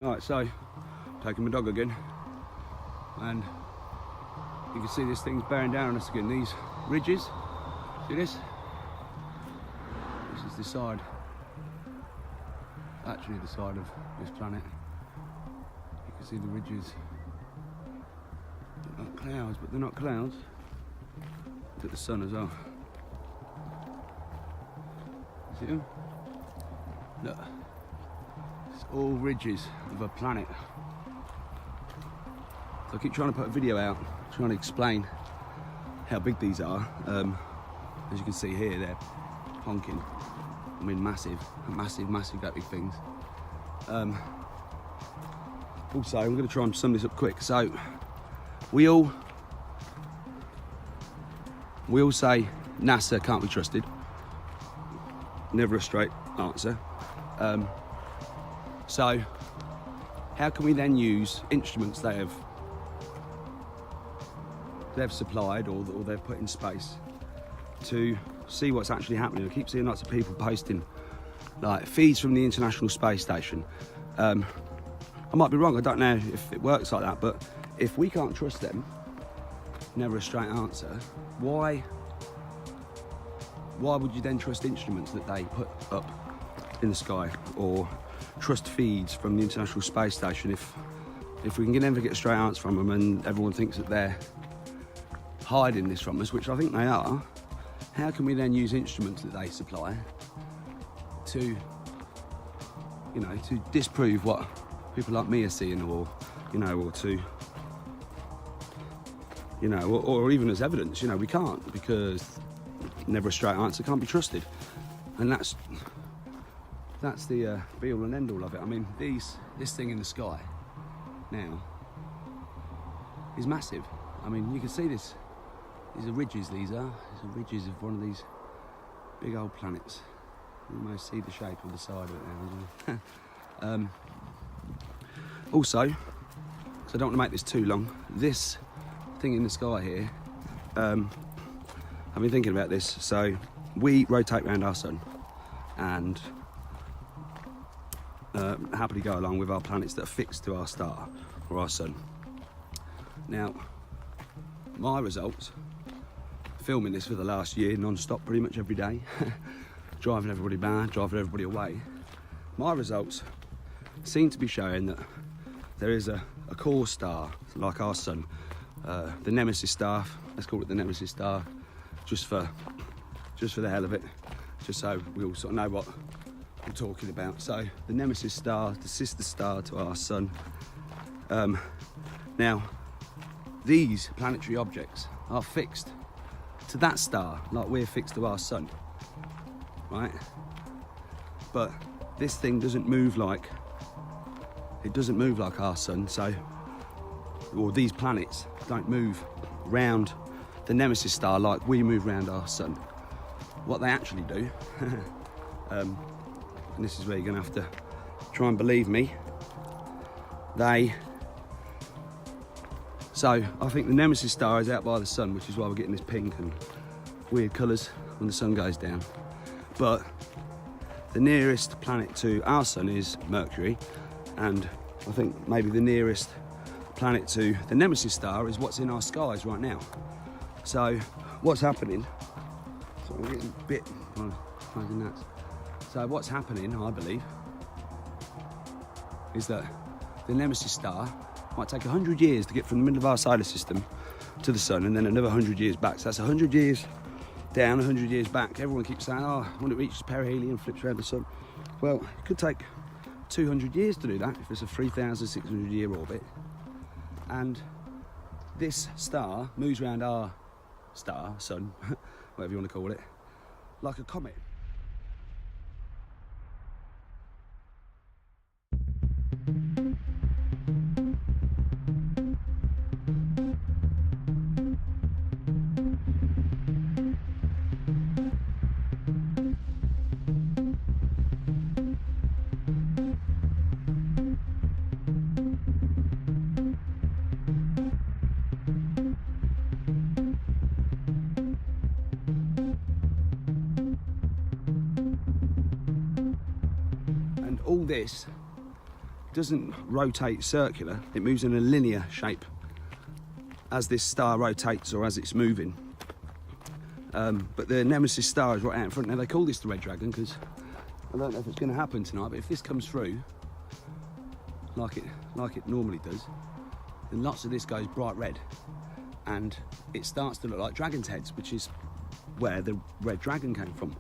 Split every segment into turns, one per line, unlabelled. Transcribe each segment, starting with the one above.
Right, so taking my dog again, and you can see this thing's bearing down on us again. These ridges, see this? This is the side, actually the side of this planet. You can see the ridges. They're not clouds, but they're not clouds. Look at the sun as well. See them? Look. It's all ridges of a planet. So I keep trying to put a video out, trying to explain how big these are. As you can see here, they're honking. I mean, massive, great big things. Also, I'm going to try and sum this up quick. So, we all say NASA can't be trusted. Never a straight answer. So, how can we then use instruments they've supplied or they've put in space to see what's actually happening? I keep seeing lots of people posting like feeds from the International Space Station. I might be wrong, I don't know if it works like that, but if we can't trust them, never a straight answer, why would you then trust instruments that they put up in the sky, or trust feeds from the International Space Station if we can never get a straight answer from them and everyone thinks that they're hiding this from us, which I think they are? How can we then use instruments that they supply to, you know, to disprove what people like me are seeing, or, you know, or to, you know, or even as evidence? You know, we can't, because never a straight answer can't be trusted, and that's the be all and end all of it. I mean, this thing in the sky now is massive. I mean, you can see this. These are ridges. These are ridges of one of these big old planets. You almost see the shape of the side of it now. Also, so I don't want to make this too long. This thing in the sky here, I've been thinking about this. So we rotate around our sun, and happily go along with our planets that are fixed to our star or our sun. Now, my results, filming this for the last year non-stop pretty much every day, driving everybody mad, driving everybody away, my results seem to be showing that there is a core star like our sun, the Nemesis star. Let's call it the Nemesis star, just for the hell of it, just so we all sort of know what I'm talking about. So the Nemesis star, the sister star to our sun. Now, these planetary objects are fixed to that star like we're fixed to our sun, right? But this thing doesn't move like our sun. So, or these planets don't move round the Nemesis star like we move round our sun. What they actually do, and this is where you're going to have to try and believe me, so I think the Nemesis star is out by the sun, which is why we're getting this pink and weird colours when the sun goes down. But the nearest planet to our sun is Mercury, and I think maybe the nearest planet to the Nemesis star is what's in our skies right now. So what's happening, so I'm getting a bit nuts. So what's happening, I believe, is that the Nemesis star might take 100 years to get from the middle of our solar system to the sun, and then another 100 years back. So that's 100 years down, 100 years back. Everyone keeps saying, oh, when it reaches perihelion, flips around the sun. Well, it could take 200 years to do that if it's a 3,600 year orbit. And this star moves around our star, sun, whatever you want to call it, like a comet. All this doesn't rotate circular, it moves in a linear shape as this star rotates or as it's moving. But the Nemesis star is right out in front. Now they call this the Red Dragon because I don't know if it's going to happen tonight, but if this comes through like it normally does, then lots of this goes bright red and it starts to look like dragon's heads, which is where the Red Dragon came from.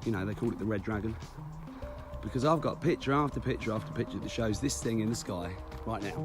You know, they call it the Red Dragon because I've got picture after picture after picture that shows this thing in the sky right now.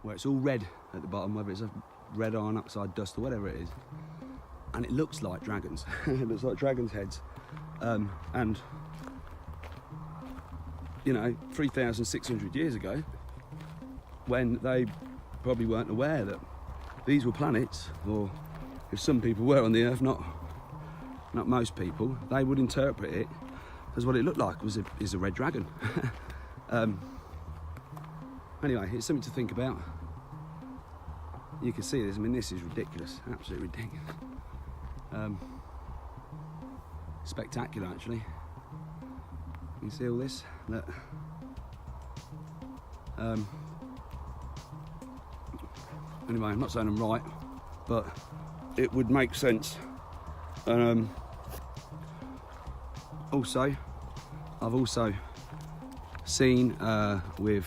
Where it's all red at the bottom, whether it's a red iron oxide dust or whatever it is, and it looks like dragons. It looks like dragons' heads, and you know, 3,600 years ago, when they probably weren't aware that these were planets, or if some people were on the Earth, not most people, they would interpret it as what it looked like is a red dragon. Anyway, it's something to think about. You can see this. I mean, this is ridiculous, absolutely ridiculous. Spectacular, actually. You see all this? Look. Anyway, I'm not saying I'm right, but it would make sense. Also, I've also seen with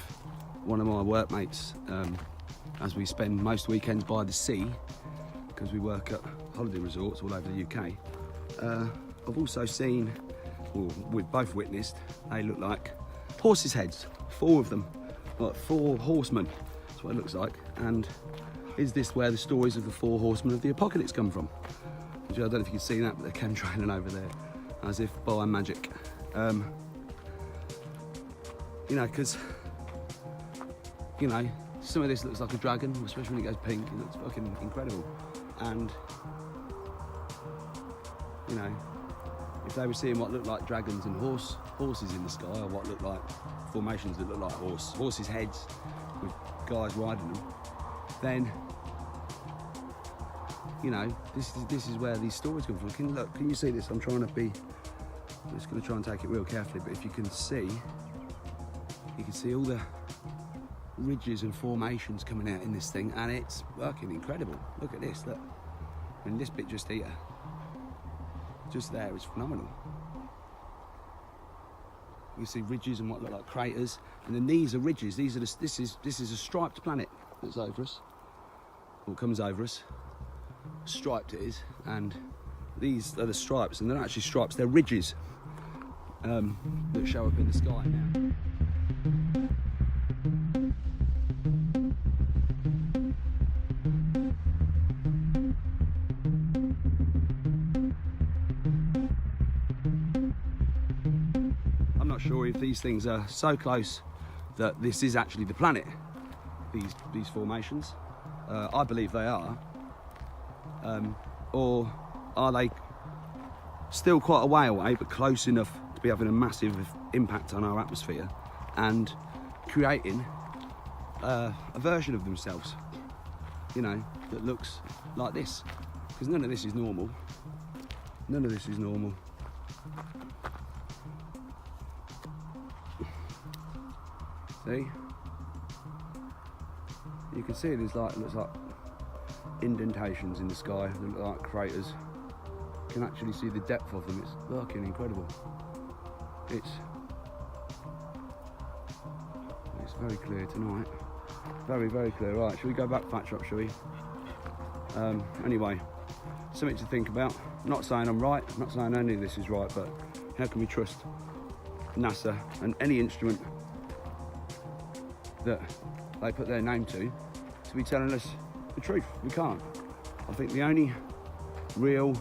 one of my workmates, as we spend most weekends by the sea, because we work at holiday resorts all over the UK, I've also seen, or we've both witnessed, they look like horses' heads, 4 of them, like 4 horsemen, that's what it looks like. And is this where the stories of the 4 horsemen of the apocalypse come from? Which I don't know if you can see that, but they're chemtrailing over there, as if by magic. You know, because you know, some of this looks like a dragon, especially when it goes pink. It looks fucking incredible. And you know, if they were seeing what looked like dragons and horses in the sky, or what looked like formations that look like horses' heads with guys riding them, then you know, this is where these stories come from. Can you see this? I'm just going to try and take it real carefully, but if you can see, you can see all the ridges and formations coming out in this thing, and it's fucking incredible. Look at this, look. I mean, this bit just here, just there, is phenomenal. You see ridges and what look like craters, and then these are ridges. This is a striped planet that's over us, or comes over us. Striped it is, and these are the stripes, and they're not actually stripes, they're ridges that show up in the sky now. I'm not sure if these things are so close that this is actually the planet, these formations. I believe they are. Or are they still quite a way away, but close enough to be having a massive impact on our atmosphere and creating a version of themselves, you know, that looks like this? Because none of this is normal. None of this is normal. See? You can see it looks like indentations in the sky that look like craters. You can actually see the depth of them. It's fucking incredible. It's very clear tonight. Very, very clear. Right, shall we go back patch up, shall we? Anyway, something to think about. I'm not saying I'm right, I'm not saying any of this is right, but how can we trust NASA and any instrument that they put their name to be telling us the truth? We can't. I think the only real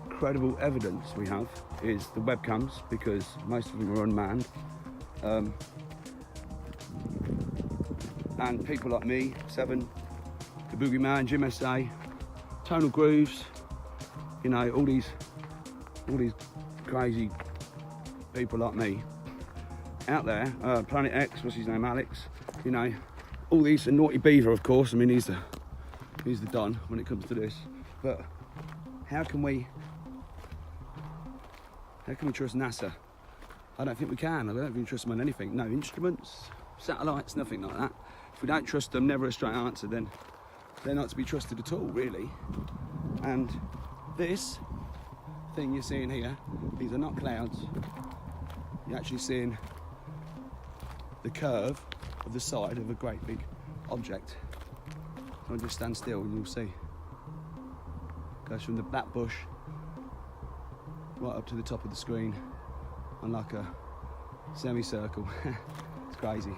credible evidence we have is the webcams, because most of them are unmanned. And people like me, Seven, the Boogeyman, Jim SA, Tonal Grooves, you know, all these crazy people like me out there, Planet X, what's his name, Alex, you know, all these, and Naughty Beaver, of course. I mean, he's the Don when it comes to this. But how can we trust NASA? I don't think we can. I don't think we trust them on anything. No instruments, satellites, nothing like that. If we don't trust them, never a straight answer, then they're not to be trusted at all, really. And this thing you're seeing here, these are not clouds. You're actually seeing the curve of the side of a great big object. I'll just stand still and you'll see. Goes from the back bush right up to the top of the screen on like a semicircle. It's crazy.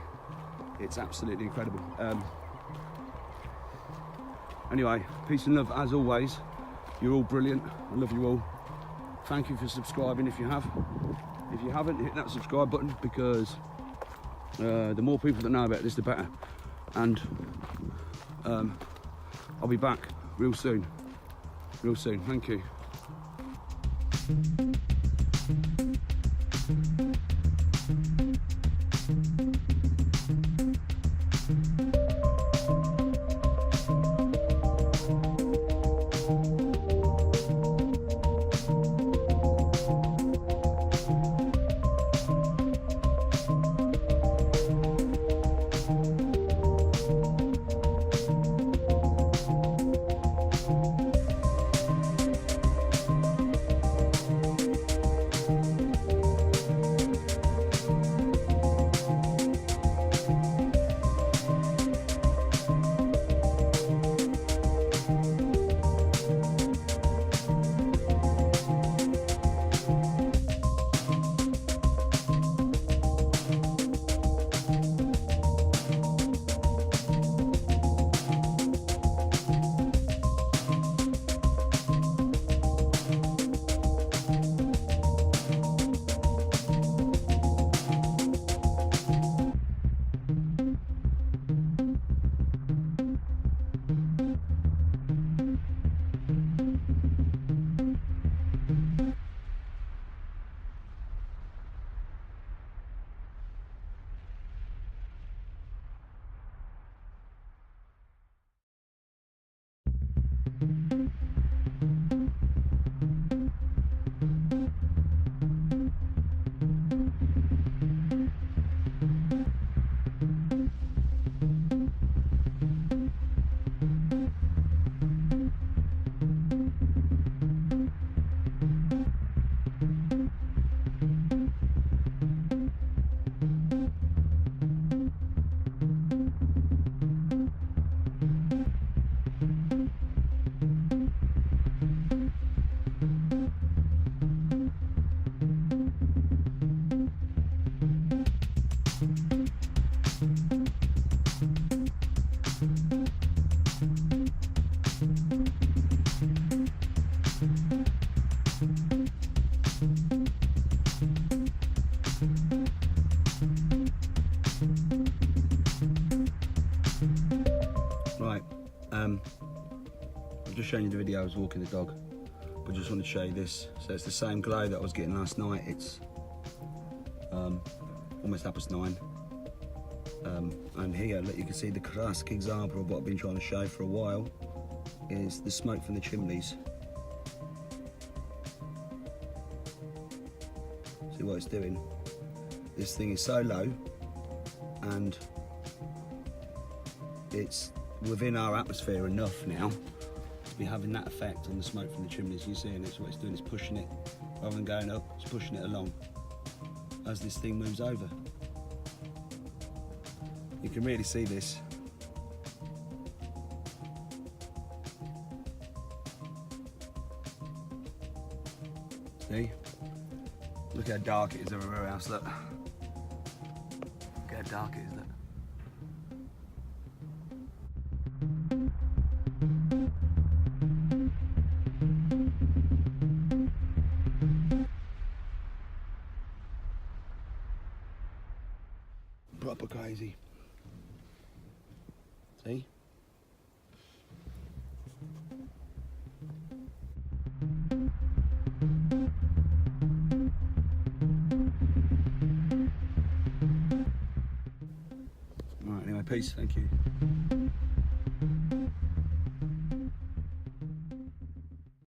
It's absolutely incredible. Anyway, peace and love as always. You're all brilliant. I love you all. Thank you for subscribing if you have. If you haven't, hit that subscribe button, because the more people that know about this, the better. And I'll be back real soon. Real soon. Thank you. I've just shown you the video I was walking the dog, but just wanted to show you this. So it's the same glow that I was getting last night. It's almost 9:30. And here, look, you can see the classic example of what I've been trying to show for a while is the smoke from the chimneys. See what it's doing? This thing is so low, and it's within our atmosphere enough now to be having that effect on the smoke from the chimneys. You see, and it's what it's doing, is pushing it, rather than going up, it's pushing it along as this thing moves over. You can really see this. See? Look how dark it is everywhere else, look. Look how dark it is, look. Proper crazy. See? Alright, anyway, peace, thank you.